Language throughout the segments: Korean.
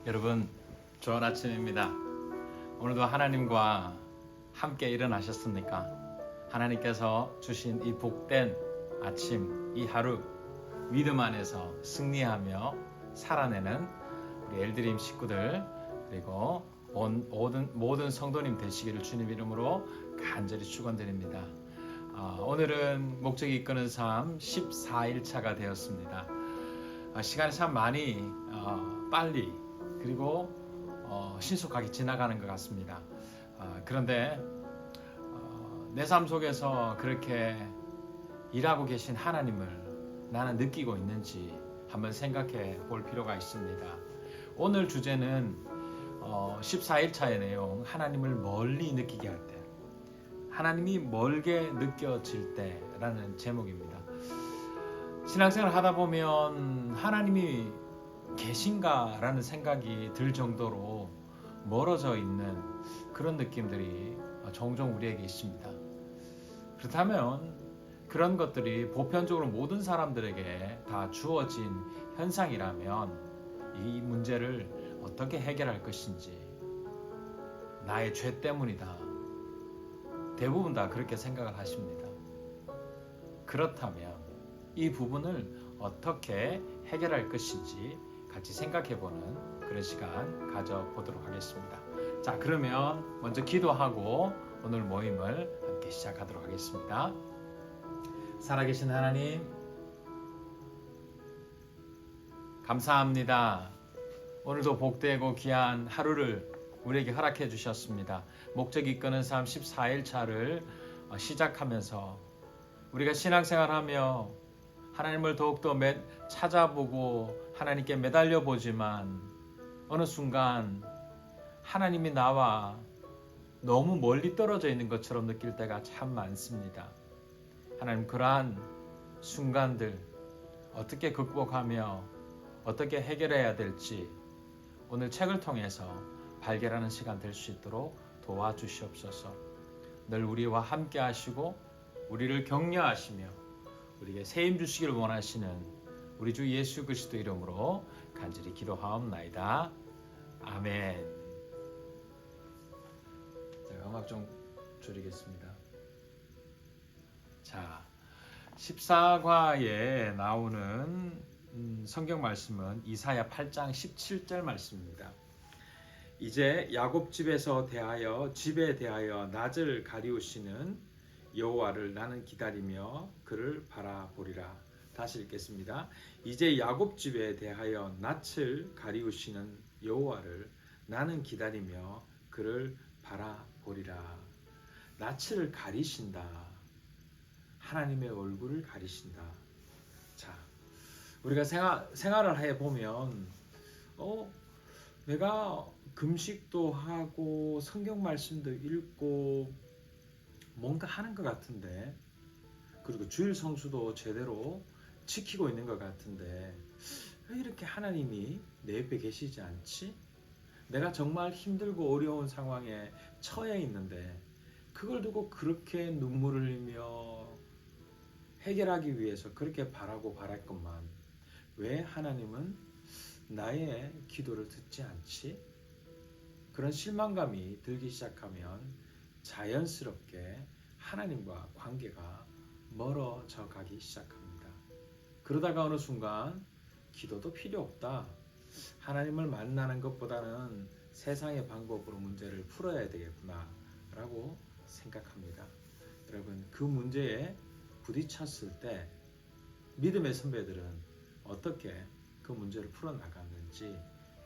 여러분, 좋은 아침입니다. 오늘도 하나님과 함께 일어나셨습니까? 하나님께서 주신 이 복된 아침, 이 하루 믿음 안에서 승리하며 살아내는 우리 엘드림 식구들, 그리고 모든 성도님 되시기를 주님 이름으로 간절히 축원드립니다. 오늘은 목적이 이끄는 삶 14일차가 되었습니다. 시간이 참 많이 빨리 그리고 신속하게 지나가는 것 같습니다. 그런데 내 삶 속에서 그렇게 일하고 계신 하나님을 나는 느끼고 있는지 한번 생각해 볼 필요가 있습니다. 오늘 주제는 14일차의 내용, 하나님을 멀리 느끼게 할 때, 하나님이 멀게 느껴질 때라는 제목입니다. 신앙생활을 하다 보면 하나님이 계신가라는 생각이 들 정도로 멀어져 있는 그런 느낌들이 종종 우리에게 있습니다. 그렇다면 그런 것들이 보편적으로 모든 사람들에게 다 주어진 현상이라면 이 문제를 어떻게 해결할 것인지, 나의 죄 때문이다, 대부분 다 그렇게 생각을 하십니다. 그렇다면 이 부분을 어떻게 해결할 것인지 같이 생각해보는 그런 시간 가져보도록 하겠습니다. 자, 그러면 먼저 기도하고 오늘 모임을 함께 시작하도록 하겠습니다. 살아계신 하나님, 감사합니다. 오늘도 복되고 귀한 하루를 우리에게 허락해 주셨습니다. 목적 이끄는 삶 14일차를 시작하면서 우리가 신앙생활하며 하나님을 더욱더 찾아보고 하나님께 매달려 보지만 어느 순간 하나님이 나와 너무 멀리 떨어져 있는 것처럼 느낄 때가 참 많습니다. 하나님, 그러한 순간들 어떻게 극복하며 어떻게 해결해야 될지 오늘 책을 통해서 발견하는 시간 될 수 있도록 도와주시옵소서. 늘 우리와 함께 하시고 우리를 격려하시며 우리에게 세임 주시기를 원하시는 우리 주 예수 그리스도 이름으로 간절히 기도하옵나이다. 아멘. 제가 음악 좀 줄이겠습니다. 자, 14과에 나오는 성경 말씀은 이사야 8장 17절 말씀입니다. 이제 야곱 집에 대하여 낯을 가리우시는 여호와를 나는 기다리며 그를 바라보리라. 다시 읽겠습니다. 이제 야곱 집에 대하여 낯을 가리우시는 여호와를 나는 기다리며 그를 바라보리라. 낯을 가리신다. 하나님의 얼굴을 가리신다. 자, 우리가 생활을 해보면 내가 금식도 하고 성경 말씀도 읽고 뭔가 하는 것 같은데, 그리고 주일 성수도 제대로 지키고 있는 것 같은데 왜 이렇게 하나님이 내 옆에 계시지 않지? 내가 정말 힘들고 어려운 상황에 처해 있는데 그걸 두고 그렇게 눈물을 흘리며 해결하기 위해서 그렇게 바라고 바랄 것만 왜 하나님은 나의 기도를 듣지 않지? 그런 실망감이 들기 시작하면 자연스럽게 하나님과 관계가 멀어져 가기 시작합니다. 그러다가 어느 순간 기도도 필요 없다. 하나님을 만나는 것보다는 세상의 방법으로 문제를 풀어야 되겠구나 라고 생각합니다. 여러분, 그 문제에 부딪혔을 때 믿음의 선배들은 어떻게 그 문제를 풀어나갔는지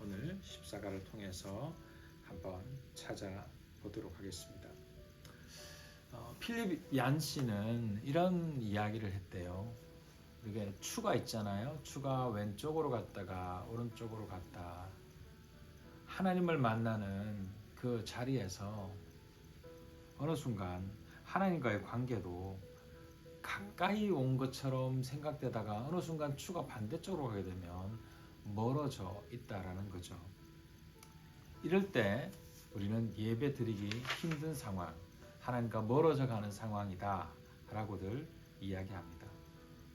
오늘 14가를 통해서 한번 찾아보도록 하겠습니다. 필립 얀 씨는 이런 이야기를 했대요. 이게 추가 있잖아요. 추가 왼쪽으로 갔다가 오른쪽으로 갔다. 하나님을 만나는 그 자리에서 어느 순간 하나님과의 관계도 가까이 온 것처럼 생각되다가 어느 순간 추가 반대쪽으로 가게 되면 멀어져 있다라는 거죠. 이럴 때 우리는 예배 드리기 힘든 상황, 하나님과 멀어져 가는 상황이다 라고들 이야기합니다.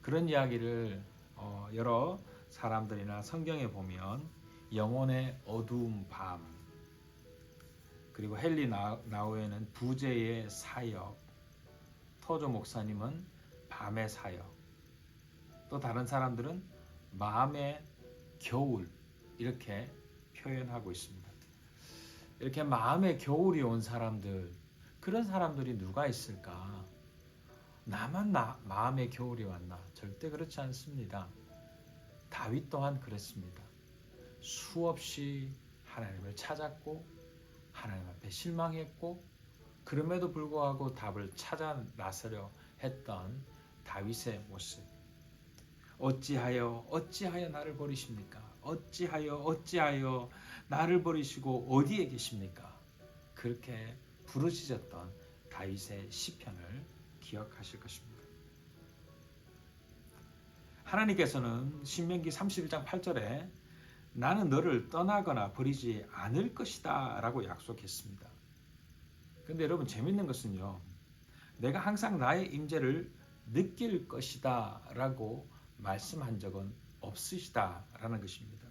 그런 이야기를 여러 사람들이나 성경에 보면 영혼의 어두운 밤, 그리고 헨리 나우에는 부재의 사역, 토조 목사님은 밤의 사역, 또 다른 사람들은 마음의 겨울 이렇게 표현하고 있습니다. 이렇게 마음의 겨울이 온 사람들, 그런 사람들이 누가 있을까? 나만 마음의 겨울이 왔나? 절대 그렇지 않습니다. 다윗 또한 그랬습니다. 수없이 하나님을 찾았고 하나님 앞에 실망했고 그럼에도 불구하고 답을 찾아 나서려 했던 다윗의 모습. 어찌하여 나를 버리십니까? 어찌하여 나를 버리시고 어디에 계십니까? 그렇게 부르짖었던 다윗의 시편을 기억하실 것입니다. 하나님께서는 신명기 31장 8절에 나는 너를 떠나거나 버리지 않을 것이다 라고 약속했습니다. 그런데 여러분 재밌는 것은요, 내가 항상 나의 임재를 느낄 것이다 라고 말씀한 적은 없으시다 라는 것입니다.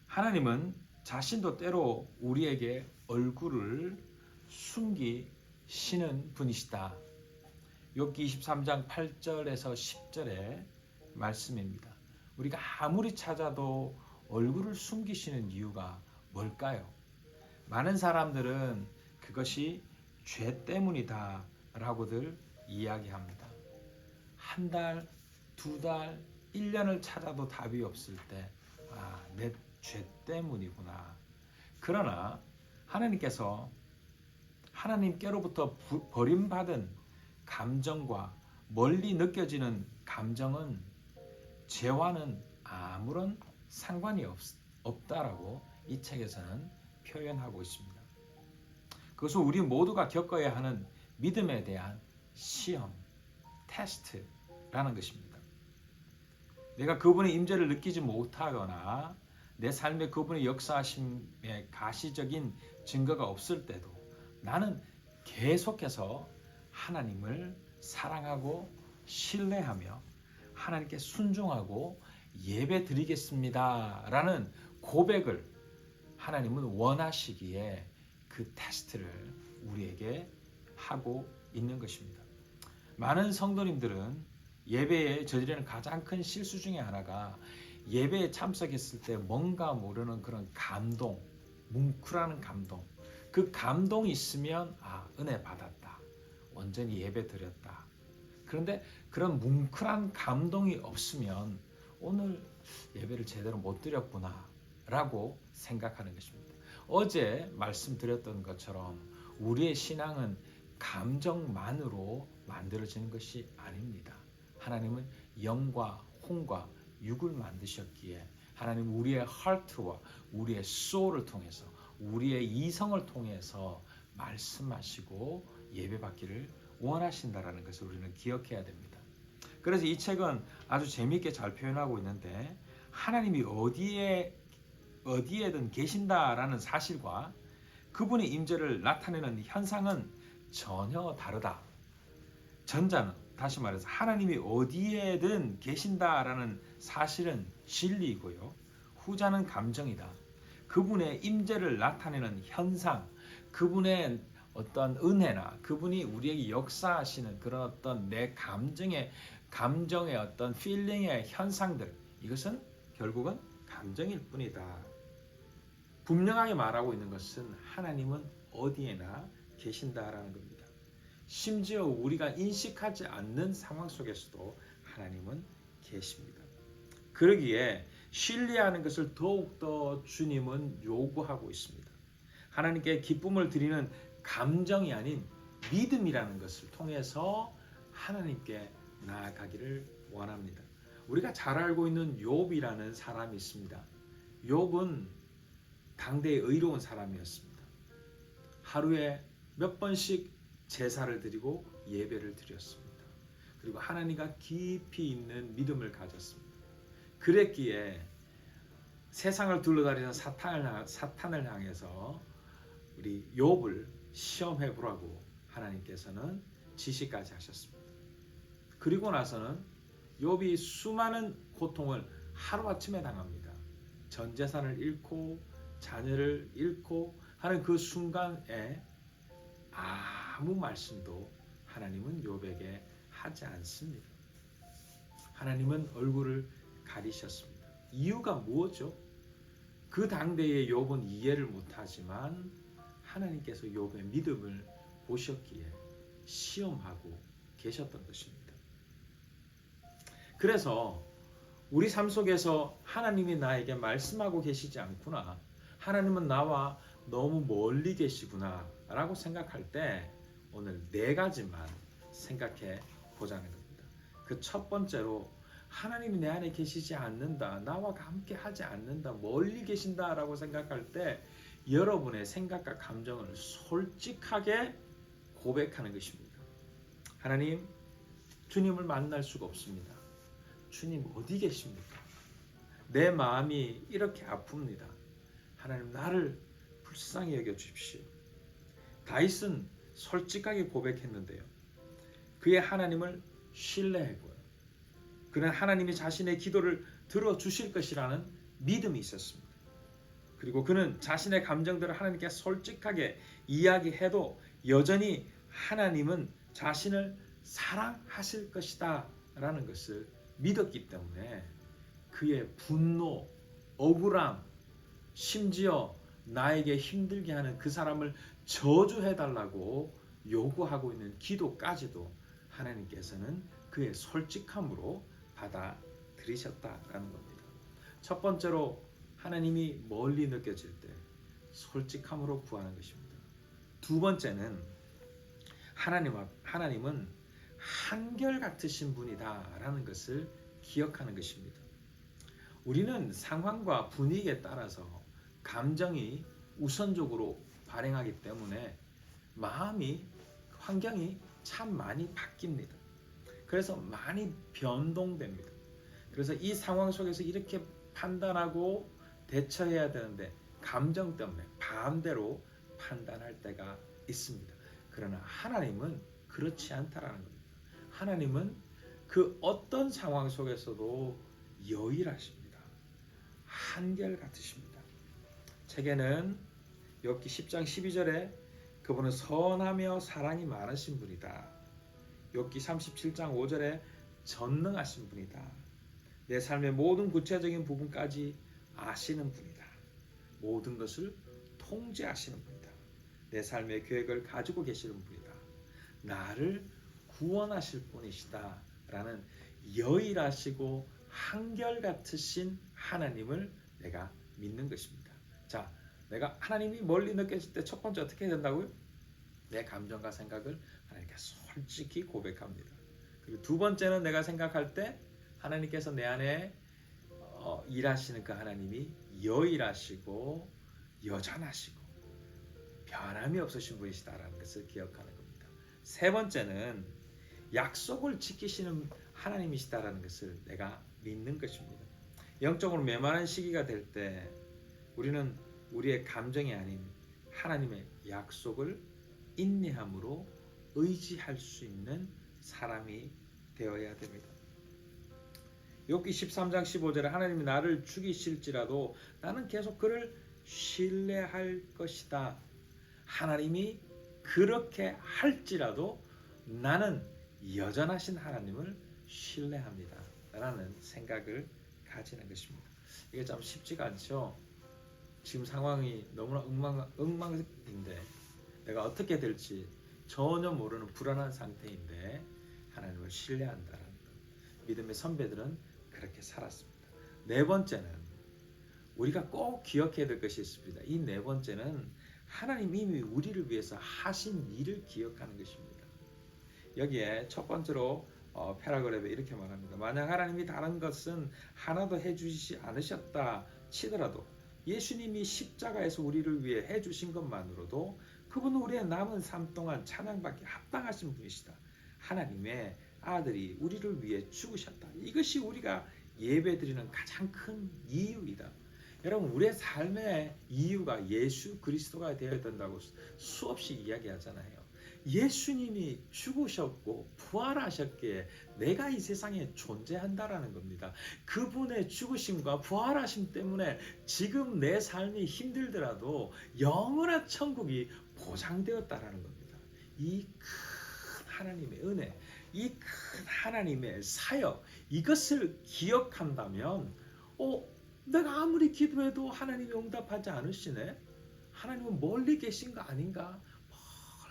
하나님은 자신도 때로 우리에게 얼굴을 숨기시는 분이시다. 욥기 23장 8절에서 10절의 말씀입니다. 우리가 아무리 찾아도 얼굴을 숨기시는 이유가 뭘까요? 많은 사람들은 그것이 죄 때문이다 라고들 이야기합니다. 한 달, 두 달, 1년을 찾아도 답이 없을 때 내 죄 때문이구나. 그러나 하나님께서 하나님께로부터 버림받은 감정과 멀리 느껴지는 감정은 죄와는 아무런 상관이 없다라고 이 책에서는 표현하고 있습니다. 그것은 우리 모두가 겪어야 하는 믿음에 대한 시험, 테스트라는 것입니다. 내가 그분의 임재를 느끼지 못하거나 내 삶에 그분의 역사하심의 가시적인 증거가 없을 때도 나는 계속해서 하나님을 사랑하고 신뢰하며 하나님께 순종하고 예배 드리겠습니다 라는 고백을 하나님은 원하시기에 그 테스트를 우리에게 하고 있는 것입니다. 많은 성도님들은 예배에 저지르는 가장 큰 실수 중에 하나가 예배에 참석했을 때 뭔가 모르는 그런 감동, 뭉클한 감동, 그 감동이 있으면 은혜 받았다, 온전히 예배 드렸다. 그런데 그런 뭉클한 감동이 없으면 오늘 예배를 제대로 못 드렸구나 라고 생각하는 것입니다. 어제 말씀드렸던 것처럼 우리의 신앙은 감정만으로 만들어지는 것이 아닙니다. 하나님은 영과 혼과 육을 만드셨기에 하나님 우리의 heart와 우리의 soul을 통해서 우리의 이성을 통해서 말씀하시고 예배받기를 원하신다라는 것을 우리는 기억해야 됩니다. 그래서 이 책은 아주 재미있게 잘 표현하고 있는데 하나님이 어디에든 계신다라는 사실과 그분의 임재를 나타내는 현상은 전혀 다르다. 전자는 다시 말해서 하나님이 어디에든 계신다라는 사실은 진리이고요. 후자는 감정이다. 그분의 임재를 나타내는 현상, 그분의 어떤 은혜나 그분이 우리에게 역사하시는 그런 어떤 내 감정의 어떤 필링의 현상들, 이것은 결국은 감정일 뿐이다. 분명하게 말하고 있는 것은 하나님은 어디에나 계신다라는 겁니다. 심지어 우리가 인식하지 않는 상황 속에서도 하나님은 계십니다. 그러기에 신뢰하는 것을 더욱더 주님은 요구하고 있습니다. 하나님께 기쁨을 드리는 감정이 아닌 믿음이라는 것을 통해서 하나님께 나아가기를 원합니다. 우리가 잘 알고 있는 욥이라는 사람이 있습니다. 욥은 당대의 의로운 사람이었습니다. 하루에 몇 번씩 제사를 드리고 예배를 드렸습니다. 그리고 하나님과 깊이 있는 믿음을 가졌습니다. 그랬기에 세상을 둘러다니는 사탄을 향해서 우리 욥을 시험해 보라고 하나님께서는 지시까지 하셨습니다. 그리고 나서는 욥이 수많은 고통을 하루아침에 당합니다. 전 재산을 잃고 자녀를 잃고 하는 그 순간에 아무 말씀도 하나님은 욥에게 하지 않습니다. 하나님은 얼굴을 가리셨습니다. 이유가 무엇이죠? 그 당대에 욥은 이해를 못하지만 하나님께서 욥의 믿음을 보셨기에 시험하고 계셨던 것입니다. 그래서 우리 삶 속에서 하나님이 나에게 말씀하고 계시지 않구나, 하나님은 나와 너무 멀리 계시구나 라고 생각할 때 오늘 4가지만 생각해 보자는 겁니다. 그 첫 번째로, 하나님이 내 안에 계시지 않는다, 나와 함께 하지 않는다, 멀리 계신다 라고 생각할 때 여러분의 생각과 감정을 솔직하게 고백하는 것입니다. 하나님, 주님을 만날 수가 없습니다. 주님 어디 계십니까? 내 마음이 이렇게 아픕니다. 하나님, 나를 불쌍히 여겨 주십시오. 다윗은 솔직하게 고백했는데요. 그의 하나님을 신뢰했고요. 그는 하나님이 자신의 기도를 들어주실 것이라는 믿음이 있었습니다. 그리고 그는 자신의 감정들을 하나님께 솔직하게 이야기해도 여전히 하나님은 자신을 사랑하실 것이다 라는 것을 믿었기 때문에 그의 분노, 억울함, 심지어 나에게 힘들게 하는 그 사람을 저주해달라고 요구하고 있는 기도까지도 하나님께서는 그의 솔직함으로 받아들이셨다라는 겁니다. 첫 번째로, 하나님이 멀리 느껴질 때 솔직함으로 구하는 것입니다. 두 번째는, 하나님은 한결같으신 분이다라는 것을 기억하는 것입니다. 우리는 상황과 분위기에 따라서 감정이 우선적으로 발행하기 때문에 마음이, 환경이 참 많이 바뀝니다. 그래서 많이 변동됩니다. 그래서 이 상황 속에서 이렇게 판단하고 대처해야 되는데 감정 때문에 반대로 판단할 때가 있습니다. 그러나 하나님은 그렇지 않다라는 겁니다. 하나님은 그 어떤 상황 속에서도 여일하십니다. 한결같으십니다. 책에는 욥기 10장 12절에 그분은 선하며 사랑이 많으신 분이다. 욥기 37장 5절에 전능하신 분이다. 내 삶의 모든 구체적인 부분까지 아시는 분이다. 모든 것을 통제하시는 분이다. 내 삶의 계획을 가지고 계시는 분이다. 나를 구원하실 분이시다 라는 여일하시고 한결같으신 하나님을 내가 믿는 것입니다. 자, 내가 하나님이 멀리 느껴질 때 첫 번째 어떻게 해야 된다고요? 내 감정과 생각을 하나님께 솔직히 고백합니다. 그리고 두 번째는, 내가 생각할 때 하나님께서 내 안에 일하시는 그 하나님이 여일하시고 여전하시고 변함이 없으신 분이시다라는 것을 기억하는 겁니다. 세 번째는, 약속을 지키시는 하나님이시다라는 것을 내가 믿는 것입니다. 영적으로 메마른 시기가 될 때 우리는 우리의 감정이 아닌 하나님의 약속을 인내함으로 의지할 수 있는 사람이 되어야 됩니다. 욥기 13장 15절에 하나님이 나를 죽이실지라도 나는 계속 그를 신뢰할 것이다. 하나님이 그렇게 할지라도 나는 여전하신 하나님을 신뢰합니다 라는 생각을 가지는 것입니다. 이게 참 쉽지가 않죠. 지금 상황이 너무나 엉망인데 내가 어떻게 될지 전혀 모르는 불안한 상태인데 하나님을 신뢰한다는 것. 믿음의 선배들은 그렇게 살았습니다. 네 번째는, 우리가 꼭 기억해야 될 것이 있습니다. 이 네 번째는 하나님이 이미 우리를 위해서 하신 일을 기억하는 것입니다. 여기에 첫 번째로 패러그랩에 이렇게 말합니다. 만약 하나님이 다른 것은 하나도 해주시지 않으셨다 치더라도 예수님이 십자가에서 우리를 위해 해주신 것만으로도 그분은 우리의 남은 삶 동안 찬양받기 합당하신 분이시다. 하나님의 아들이 우리를 위해 죽으셨다. 이것이 우리가 예배드리는 가장 큰 이유이다. 여러분, 우리의 삶의 이유가 예수 그리스도가 되어야 된다고 수없이 이야기하잖아요. 예수님이 죽으셨고 부활하셨기에 내가 이 세상에 존재한다라는 겁니다. 그분의 죽으심과 부활하심 때문에 지금 내 삶이 힘들더라도 영원한 천국이 보장되었다라는 겁니다. 이 큰 하나님의 은혜, 이 큰 하나님의 사역, 이것을 기억한다면 내가 아무리 기도해도 하나님이 응답하지 않으시네? 하나님은 멀리 계신 거 아닌가?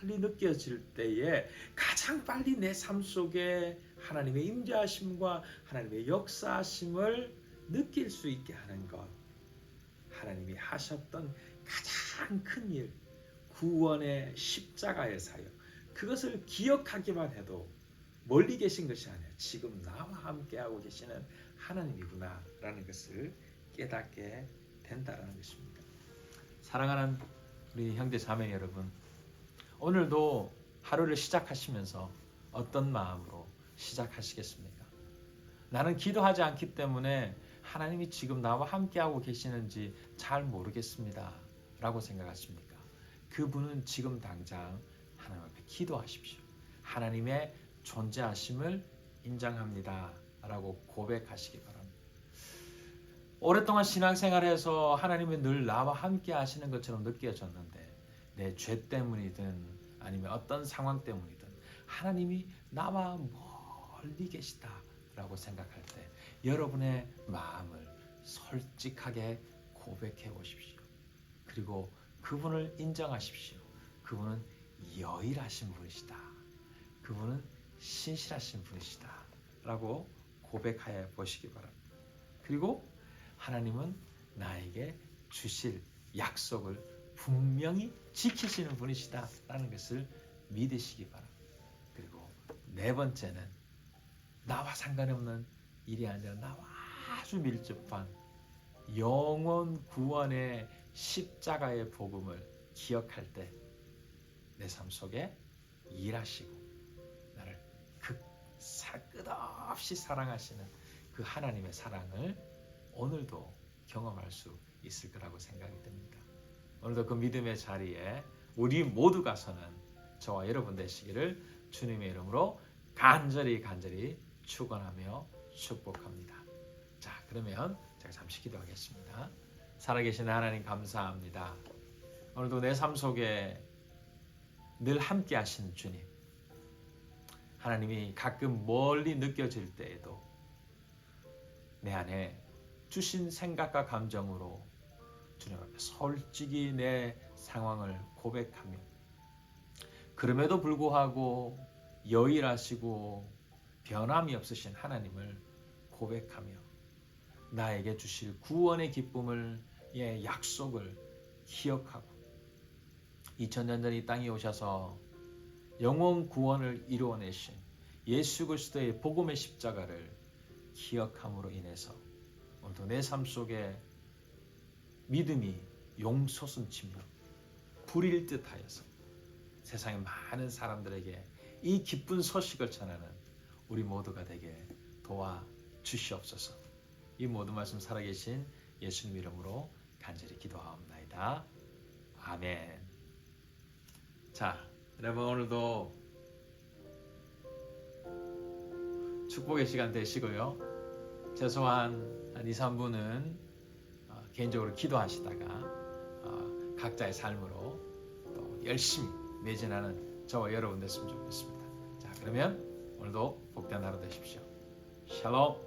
멀리 느껴질 때에 가장 빨리 내 삶 속에 하나님의 임재하심과 하나님의 역사하심을 느낄 수 있게 하는 것, 하나님이 하셨던 가장 큰 일, 구원의 십자가의 사역, 그것을 기억하기만 해도 멀리 계신 것이 아니라 지금 나와 함께하고 계시는 하나님이구나 라는 것을 깨닫게 된다는 것입니다. 사랑하는 우리 형제 자매 여러분, 오늘도 하루를 시작하시면서 어떤 마음으로 시작하시겠습니까? 나는 기도하지 않기 때문에 하나님이 지금 나와 함께하고 계시는지 잘 모르겠습니다 라고 생각하십니까? 그분은 지금 당장 하나님 앞에 기도하십시오. 하나님의 존재하심을 인정합니다 라고 고백하시기 바랍니다. 오랫동안 신앙생활에서 하나님이 늘 나와 함께 하시는 것처럼 느껴졌는데 내 죄 때문이든 아니면 어떤 상황 때문이든 하나님이 나와 멀리 계시다라고 생각할 때 여러분의 마음을 솔직하게 고백해 보십시오. 그리고 그분을 인정하십시오. 그분은 여일하신 분이시다. 그분은 신실하신 분이시다 라고 고백하여 보시기 바랍니다. 그리고 하나님은 나에게 주실 약속을 분명히 지키시는 분이시다 라는 것을 믿으시기 바랍니다. 그리고 네 번째는 나와 상관없는 일이 아니라 나와 아주 밀접한 영원 구원의 십자가의 복음을 기억할 때 내 삶 속에 일하시고 나를 끝없이 사랑하시는 그 하나님의 사랑을 오늘도 경험할 수 있을 거라고 생각이 듭니다. 오늘도 그 믿음의 자리에 우리 모두가 서는 저와 여러분 되시기를 주님의 이름으로 간절히 축원하며 축복합니다. 자, 그러면 제가 잠시 기도하겠습니다. 살아계신 하나님 감사합니다. 오늘도 내 삶 속에 늘 함께 하시는 주님, 하나님이 가끔 멀리 느껴질 때에도 내 안에 주신 생각과 감정으로 주님 앞에 솔직히 내 상황을 고백하며 그럼에도 불구하고 여일하시고 변함이 없으신 하나님을 고백하며 나에게 주실 구원의 기쁨을 약속을 기억하고 2000년 전 이 땅에 오셔서 영원 구원을 이루어내신 예수 그리스도의 복음의 십자가를 기억함으로 인해서 오늘도 내 삶 속에 믿음이 용솟음치며 불일 듯하여서 세상의 많은 사람들에게 이 기쁜 소식을 전하는 우리 모두가 되게 도와주시옵소서. 이 모든 말씀 살아계신 예수님 이름으로 간절히 기도하옵나이다. 아멘. 자, 여러분 오늘도 축복의 시간 되시고요. 최소한 한 2, 3분은 개인적으로 기도하시다가 각자의 삶으로 또 열심히 매진하는 저와 여러분 됐으면 좋겠습니다. 자, 그러면 오늘도 복된 하루 되십시오. 샬롬.